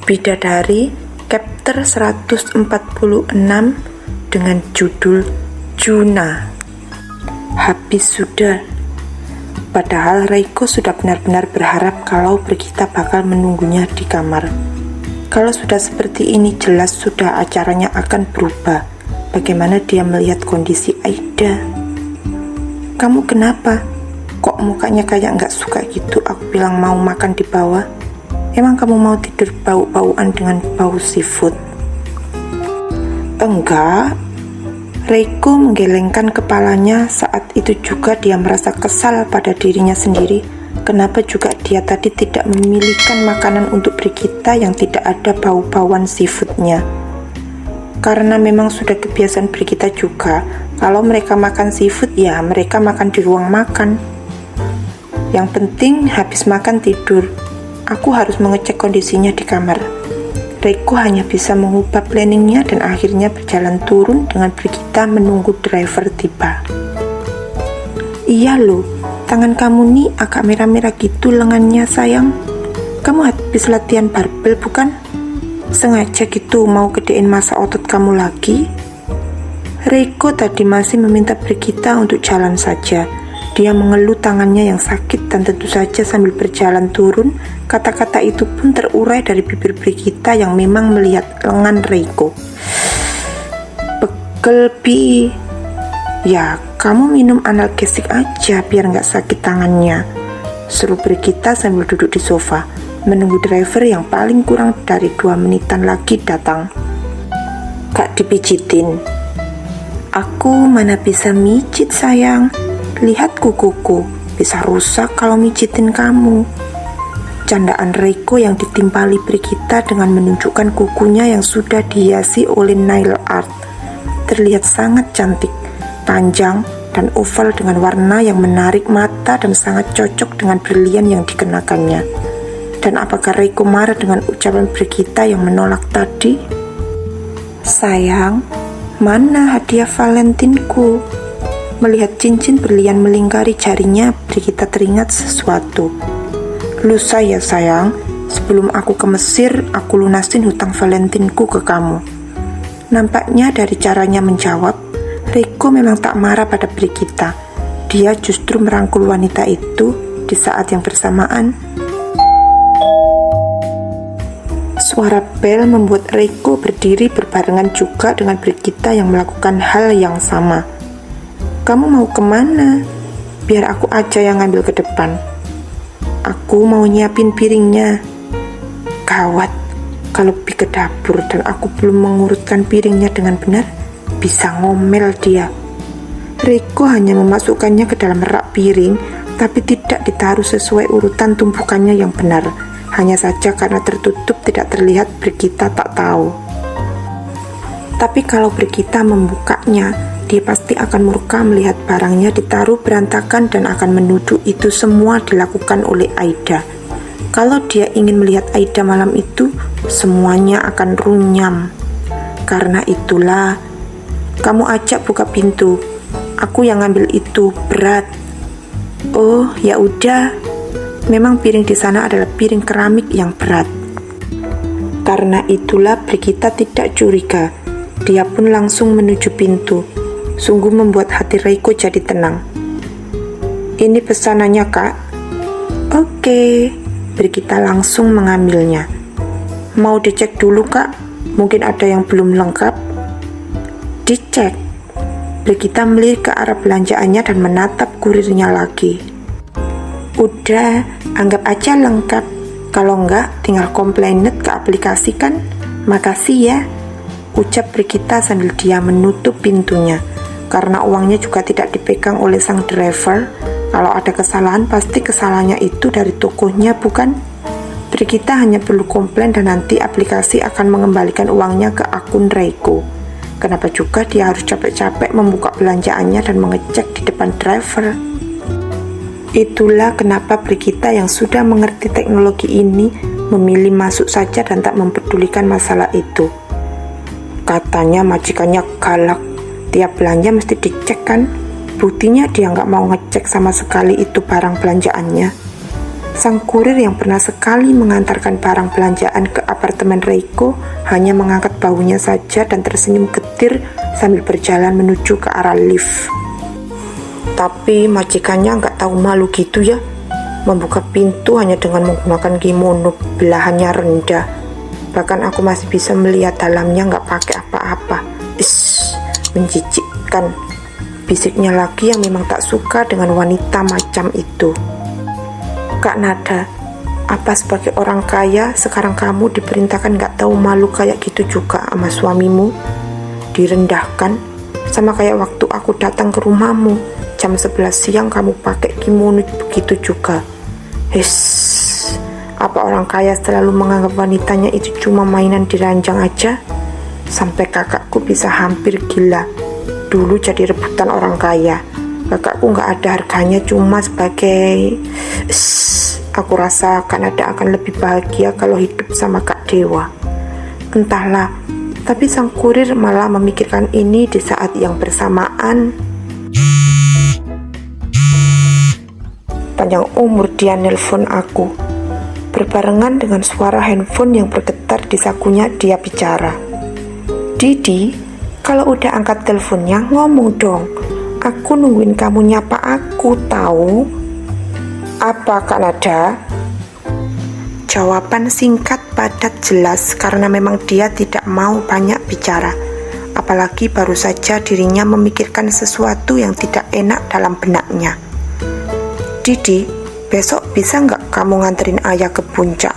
Bidadari chapter 146 dengan judul Juna. Habis sudah. Padahal Reiko sudah benar-benar berharap kalau Brigita bakal menunggunya di kamar. Kalau sudah seperti ini jelas sudah acaranya akan berubah. Bagaimana dia melihat kondisi Aida? Kamu kenapa? Kok mukanya kayak nggak suka gitu? Aku bilang mau makan di bawah. Emang kamu mau tidur bau-bauan dengan bau seafood? Enggak. Reiko menggelengkan kepalanya. Saat itu juga dia merasa kesal pada dirinya sendiri. Kenapa juga dia tadi tidak memilihkan makanan untuk Brigita yang tidak ada bau-bauan seafoodnya? Karena memang sudah kebiasaan Brigita juga. Kalau mereka makan seafood, ya mereka makan di ruang makan. Yang penting habis makan tidur. Aku harus mengecek kondisinya di kamar. Reiko hanya bisa mengubah planningnya dan akhirnya berjalan turun dengan Brigita menunggu driver tiba. Iya loh, tangan kamu nih agak merah-merah gitu lengannya sayang. Kamu habis latihan barbel bukan? Sengaja gitu mau gedein masa otot kamu lagi? Reiko tadi masih meminta Brigita untuk jalan saja. Dia mengeluh tangannya yang sakit dan tentu saja sambil berjalan turun, kata-kata itu pun terurai dari bibir Brigita yang memang melihat lengan Reiko. Pegel Bi. Ya, kamu minum analgesik aja biar nggak sakit tangannya, seru Brigita sambil duduk di sofa, menunggu driver yang paling kurang dari 2 menitan lagi datang. Gak dipijitin. Aku mana bisa mijit sayang. Lihat kukuku, bisa rusak kalau mijitin kamu. Candaan Reiko yang ditimpali Brigita dengan menunjukkan kukunya yang sudah dihiasi oleh nail art. Terlihat sangat cantik, panjang, dan oval dengan warna yang menarik mata dan sangat cocok dengan berlian yang dikenakannya. Dan apakah Reiko marah dengan ucapan Brigita yang menolak tadi? Sayang, mana hadiah Valentinku? Melihat cincin berlian melingkari jarinya, Brigita teringat sesuatu. Lusa ya sayang, sebelum aku ke Mesir, aku lunasin hutang Valentinku ke kamu. Nampaknya dari caranya menjawab, Reiko memang tak marah pada Brigita. Dia justru merangkul wanita itu di saat yang bersamaan. Suara bel membuat Reiko berdiri berbarengan juga dengan Brigita yang melakukan hal yang sama. Kamu mau kemana? Biar aku aja yang ngambil ke depan. Aku mau nyiapin piringnya. Gawat, kalau pergi ke dapur dan aku belum mengurutkan piringnya dengan benar, bisa ngomel dia. Reiko hanya memasukkannya ke dalam rak piring, tapi tidak ditaruh sesuai urutan tumpukannya yang benar. Hanya saja karena tertutup tidak terlihat, Brigita tak tahu. Tapi kalau Brigita membukanya, dia pasti akan murka melihat barangnya ditaruh berantakan dan akan menuduh itu semua dilakukan oleh Aida. Kalau dia ingin melihat Aida malam itu, semuanya akan runyam. Karena itulah, kamu ajak buka pintu. Aku yang ngambil itu, berat. Oh, ya udah. Memang piring di sana adalah piring keramik yang berat. Karena itulah Brigita tidak curiga. Dia pun langsung menuju pintu. Sungguh membuat hati Reiko jadi tenang. Ini pesanannya kak. Oke. Brigita langsung mengambilnya. Mau dicek dulu kak? Mungkin ada yang belum lengkap. Dicek. Brigita melirik ke arah belanjaannya dan menatap kurirnya lagi. Udah, anggap aja lengkap. Kalau enggak, tinggal komplainet ke aplikasi kan? Makasih ya, ucap Brigita sambil dia menutup pintunya. Karena uangnya juga tidak dipegang oleh sang driver, kalau ada kesalahan pasti kesalahannya itu dari tokonya bukan? Brigita hanya perlu komplain dan nanti aplikasi akan mengembalikan uangnya ke akun Reiko. Kenapa juga dia harus capek-capek membuka belanjaannya dan mengecek di depan driver? Itulah kenapa Brigita yang sudah mengerti teknologi ini memilih masuk saja dan tak mempedulikan masalah itu. Katanya majikannya galak. Tiap belanja mesti dicek kan? Buktinya dia nggak mau ngecek sama sekali itu barang belanjaannya. Sang kurir yang pernah sekali mengantarkan barang belanjaan ke apartemen Reiko hanya mengangkat bahunya saja dan tersenyum getir sambil berjalan menuju ke arah lift. Tapi majikannya nggak tahu malu gitu ya, membuka pintu hanya dengan menggunakan kimono belahannya rendah. Bahkan aku masih bisa melihat dalamnya nggak pakai apa-apa. Menjijikkan, bisiknya lagi yang memang tak suka dengan wanita macam itu. Kak Nada, apa sebagai orang kaya sekarang kamu diperintahkan gak tahu malu kayak gitu juga sama suamimu? Direndahkan, sama kayak waktu aku datang ke rumahmu jam 11 siang kamu pakai kimono begitu juga. Apa orang kaya selalu menganggap wanitanya itu cuma mainan diranjang aja? Sampai kakakku bisa hampir gila dulu jadi rebutan orang kaya. Kakakku gak ada harganya cuma sebagai... Aku rasa Kanada akan lebih bahagia kalau hidup sama Kak Dewa. Entahlah, tapi sang kurir malah memikirkan ini di saat yang bersamaan. Panjang umur dia nelpon aku. Berbarengan dengan suara handphone yang bergetar di sakunya dia bicara. Didi, kalau udah angkat teleponnya ngomong dong. Aku nungguin kamu nyapa aku tahu. Apa Kak Nada? Jawaban singkat, padat, jelas karena memang dia tidak mau banyak bicara. Apalagi baru saja dirinya memikirkan sesuatu yang tidak enak dalam benaknya. Didi, besok bisa nggak kamu nganterin ayah ke puncak?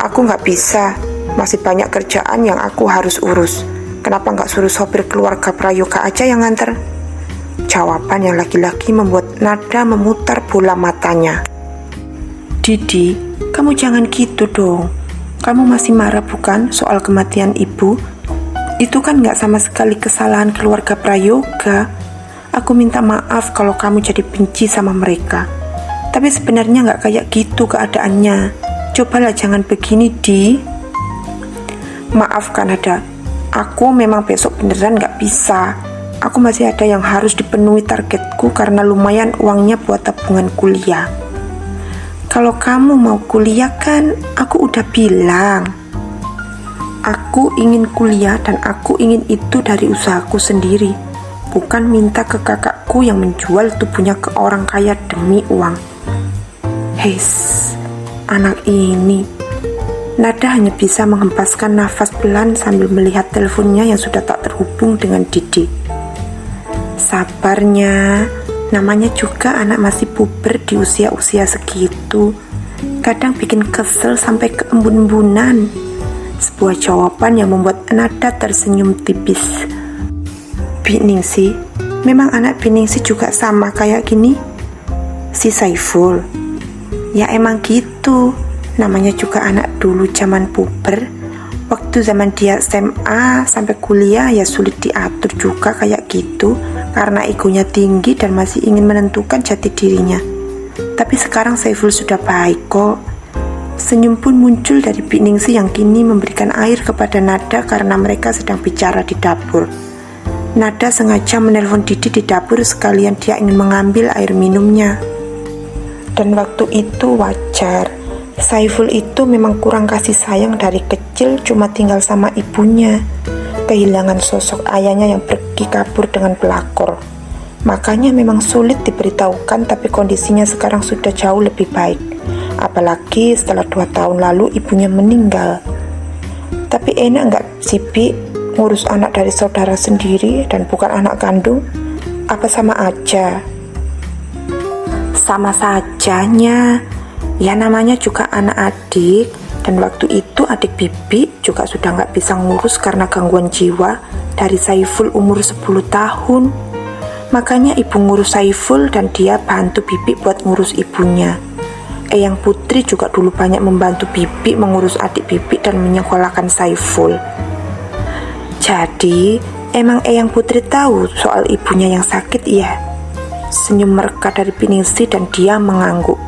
Aku nggak bisa, masih banyak kerjaan yang aku harus urus. Kenapa nggak suruh sopir keluarga Prayoga aja yang nganter? Jawaban yang lagi-lagi membuat Nada memutar bola matanya. Didi, kamu jangan gitu dong. Kamu masih marah bukan soal kematian ibu? Itu kan gak sama sekali kesalahan keluarga Prayoga. Aku minta maaf kalau kamu jadi benci sama mereka. Tapi sebenarnya gak kayak gitu keadaannya. Cobalah jangan begini, Di. Maaf Kanada, aku memang besok beneran gak bisa. Aku masih ada yang harus dipenuhi targetku karena lumayan uangnya buat tabungan kuliah. Kalau kamu mau kuliah kan, aku udah bilang. Aku ingin kuliah dan aku ingin itu dari usahaku sendiri. Bukan minta ke kakakku yang menjual tubuhnya ke orang kaya demi uang. Anak ini. Nada hanya bisa menghempaskan nafas pelan sambil melihat teleponnya yang sudah tak terhubung dengan Didi. Sabarnya, namanya juga anak masih puber di usia-usia segitu. Kadang bikin kesel sampai keembun-embunan. Sebuah jawaban yang membuat Nada tersenyum tipis. Biningsi, memang anak Biningsi juga sama kayak gini? Si Saiful. Ya emang gitu, namanya juga anak dulu zaman puber. Waktu zaman dia SMA sampai kuliah ya sulit diatur juga kayak gitu karena egonya tinggi dan masih ingin menentukan jati dirinya. Tapi sekarang Saiful sudah baik kok. Senyum pun muncul dari Biningsi yang kini memberikan air kepada Nada karena mereka sedang bicara di dapur. Nada sengaja menelpon Didi di dapur sekalian dia ingin mengambil air minumnya. Dan waktu itu wajar. Saiful itu memang kurang kasih sayang dari kecil, cuma tinggal sama ibunya. Kehilangan sosok ayahnya yang pergi kabur dengan pelakor. Makanya memang sulit diberitahukan, tapi kondisinya sekarang sudah jauh lebih baik. Apalagi setelah 2 tahun lalu ibunya meninggal. Tapi enak nggak sih Bi ngurus anak dari saudara sendiri dan bukan anak kandung? Apa sama aja? Sama sajanya. Ya namanya juga anak adik. Dan waktu itu adik Bibi juga sudah nggak bisa ngurus karena gangguan jiwa dari Saiful umur 10 tahun. Makanya ibu ngurus Saiful dan dia bantu Bibi buat ngurus ibunya. Eyang Putri juga dulu banyak membantu Bibi mengurus adik Bibi dan menyekolahkan Saiful. Jadi emang Eyang Putri tahu soal ibunya yang sakit ya? Senyum mereka dari Biningsi dan dia mengangguk.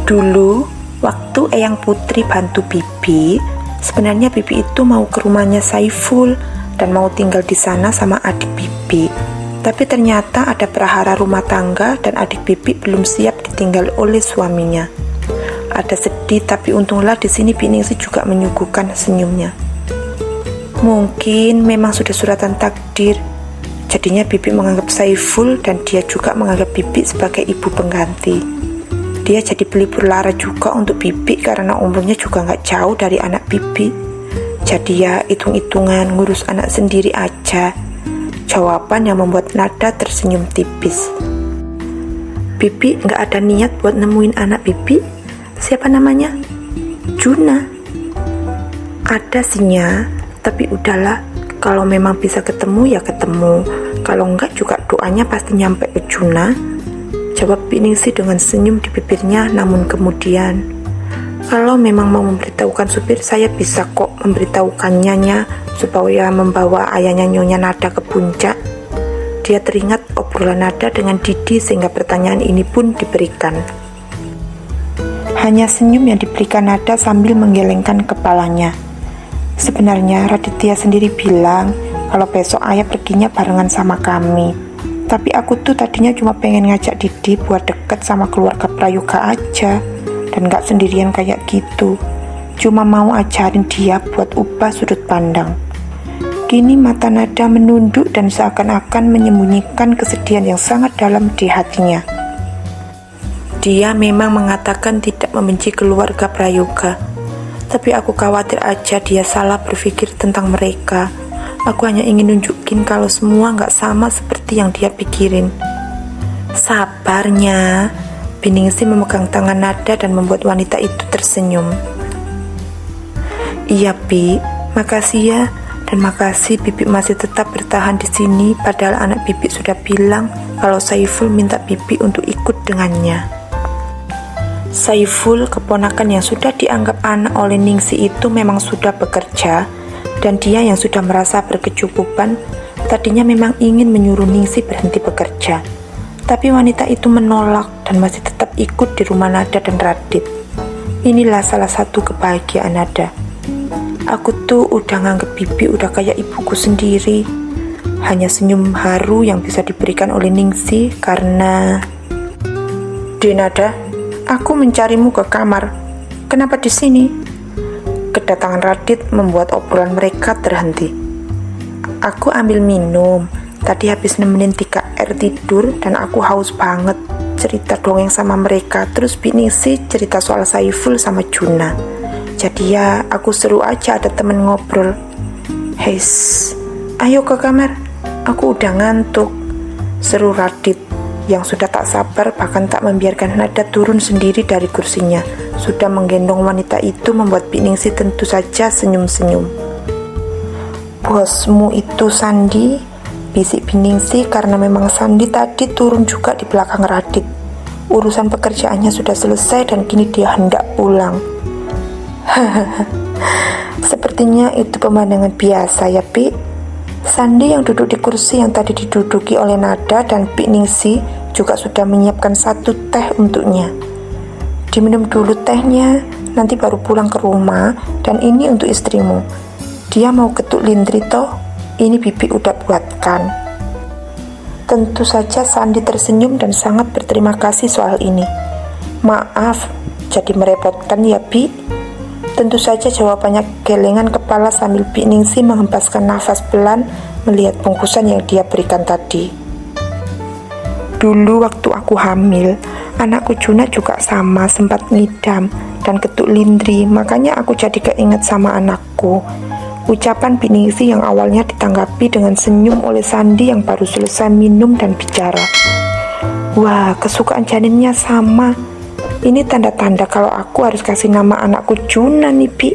Dulu, waktu Eyang Putri bantu Bibi, sebenarnya Bibi itu mau ke rumahnya Saiful dan mau tinggal di sana sama adik Bibi. Tapi ternyata ada prahara rumah tangga dan adik Bibi belum siap ditinggal oleh suaminya. Ada sedih, tapi untunglah di sini Biningsih juga menyuguhkan senyumnya. Mungkin memang sudah suratan takdir. Jadinya Bibi menganggap Saiful dan dia juga menganggap Bibi sebagai ibu pengganti. Dia jadi pelipur lara juga untuk Bibi karena umurnya juga gak jauh dari anak Bibi. Jadi ya hitung-hitungan ngurus anak sendiri aja. Jawaban yang membuat Nada tersenyum tipis. Bibi gak ada niat buat nemuin anak Bibi. Siapa namanya? Juna. Ada sinya, tapi udahlah. Kalau memang bisa ketemu ya ketemu. Kalau enggak juga doanya pasti nyampe ke Juna. Jawab Biningsih dengan senyum di bibirnya. Namun kemudian, kalau memang mau memberitahukan supir, saya bisa kok memberitahukannya supaya membawa ayahnya Nyonya Nada ke puncak. Dia teringat obrolan Nada dengan Didi sehingga pertanyaan ini pun diberikan. Hanya senyum yang diberikan Nada sambil menggelengkan kepalanya. Sebenarnya Raditya sendiri bilang kalau besok ayah perginya barengan sama kami. Tapi aku tuh tadinya cuma pengen ngajak Didi buat deket sama keluarga Prayoga aja. Dan gak sendirian kayak gitu. Cuma mau ajarin dia buat ubah sudut pandang. Kini mata Nada menunduk dan seakan-akan menyembunyikan kesedihan yang sangat dalam di hatinya. Dia memang mengatakan tidak membenci keluarga Prayoga. Tapi aku khawatir aja dia salah berpikir tentang mereka. Aku hanya ingin nunjukin kalau semua gak sama seperti yang dia pikirin. Sabarnya, Biningsih memegang tangan Nada dan membuat wanita itu tersenyum. Iya, Bi, makasih ya. Dan makasih Bibi masih tetap bertahan di sini padahal anak Bibi sudah bilang kalau Saiful minta Bibi untuk ikut dengannya. Saiful, keponakan yang sudah dianggap anak oleh Ningsih itu memang sudah bekerja dan dia yang sudah merasa berkecukupan tadinya memang ingin menyuruh Ningsih berhenti bekerja. Tapi wanita itu menolak dan masih tetap ikut di rumah Nada dan Radit. Inilah salah satu kebahagiaan Nada. Aku tuh udah nganggep Bibi udah kayak ibuku sendiri. Hanya senyum haru yang bisa diberikan oleh Ningsih karena... Nada, aku mencarimu ke kamar. Kenapa di sini? Kedatangan Radit membuat obrolan mereka terhenti. Aku ambil minum. Tadi habis nemenin 3R tidur dan aku haus banget. Cerita dongeng sama mereka. Terus Biningsih cerita soal Saiful sama Juna. Jadi ya aku seru aja ada temen ngobrol. Heis, ayo ke kamar. Aku udah ngantuk. Seru Radit yang sudah tak sabar bahkan tak membiarkan Nada turun sendiri dari kursinya. Sudah menggendong wanita itu membuat Biningsih tentu saja senyum-senyum. Bosmu itu Sandi? Bisik Biningsih karena memang Sandi tadi turun juga di belakang Radit. Urusan pekerjaannya sudah selesai dan kini dia hendak pulang. Sepertinya itu pemandangan biasa ya, Pi. Sandi yang duduk di kursi yang tadi diduduki oleh Nada dan Biningsih juga sudah menyiapkan 1 teh untuknya. Diminum dulu tehnya, nanti baru pulang ke rumah. Dan ini untuk istrimu. Dia mau ketuk lindri toh. Ini Bibi udah buatkan. Tentu saja Sandi tersenyum dan sangat berterima kasih soal ini. Maaf, jadi merepotkan ya, Bi. Tentu saja jawabannya gelengan kepala sambil Biningsih menghempaskan nafas pelan melihat bungkusan yang dia berikan tadi. Dulu waktu aku hamil, anakku Juna juga sama sempat ngidam dan ketuk lindri, makanya aku jadi keinget sama anakku. Ucapan Biningsih yang awalnya ditanggapi dengan senyum oleh Sandi yang baru selesai minum dan bicara. Wah, kesukaan janinnya sama. Ini tanda-tanda kalau aku harus kasih nama anakku Juna nih, Bi.